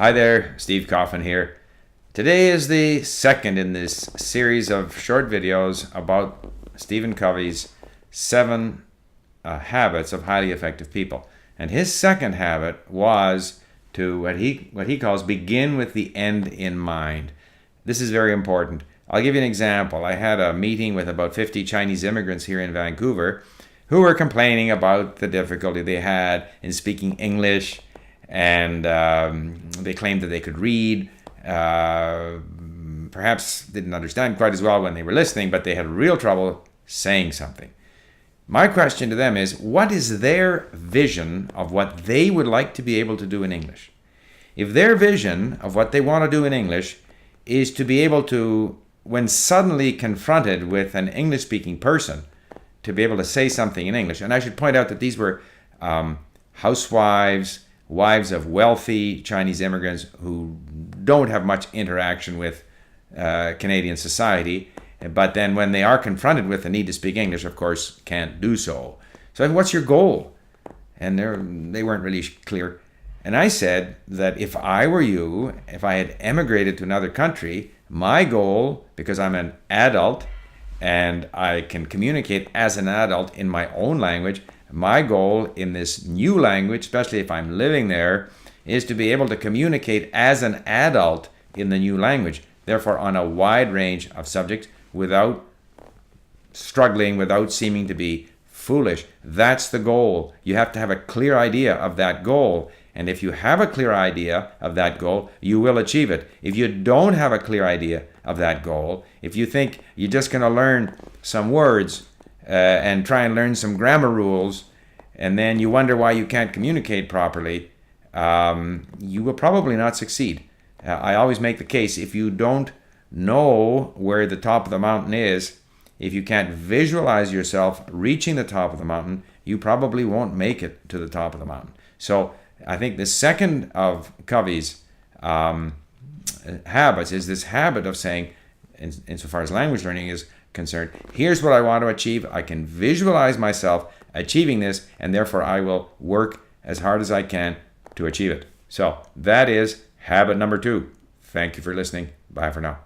Hi there, Steve Coffin here. Today is the second in this series of short videos about Stephen Covey's 7 habits of highly effective people. And his second habit was to what he calls begin with the end in mind. This is very important. I'll give you an example. I had a meeting with about 50 Chinese immigrants here in Vancouver who were complaining about the difficulty they had in speaking English, and they claimed that they could read. Perhaps didn't understand quite as well when they were listening, but they had real trouble saying something. My question to them is, what is their vision of what they would like to be able to do in English? If their vision of what they want to do in English is to be able to, when suddenly confronted with an English-speaking person, to be able to say something in English. And I should point out that these were housewives, wives of wealthy Chinese immigrants who don't have much interaction with Canadian society, but then when they are confronted with the need to speak English, of course, can't do so. So what's your goal? And they weren't really clear. And I said that if I were you, if I had emigrated to another country, my goal, because I'm an adult and I can communicate as an adult in my own language, my goal in this new language, especially if I'm living there, is to be able to communicate as an adult in the new language, therefore on a wide range of subjects without struggling, without seeming to be foolish. That's the goal. You have to have a clear idea of that goal. And if you have a clear idea of that goal, you will achieve it. If you don't have a clear idea of that goal, if you think you're just going to learn some words and try and learn some grammar rules, and then you wonder why you can't communicate properly, you will probably not succeed. I always make the case, if you don't know where the top of the mountain is, if you can't visualize yourself reaching the top of the mountain, you probably won't make it to the top of the mountain. So I think the second of Covey's habits is this habit of saying, insofar as language learning is concerned, here's what I want to achieve. I can visualize myself achieving this, and therefore I will work as hard as I can to achieve it. So that is habit number 2. Thank you for listening. Bye for now.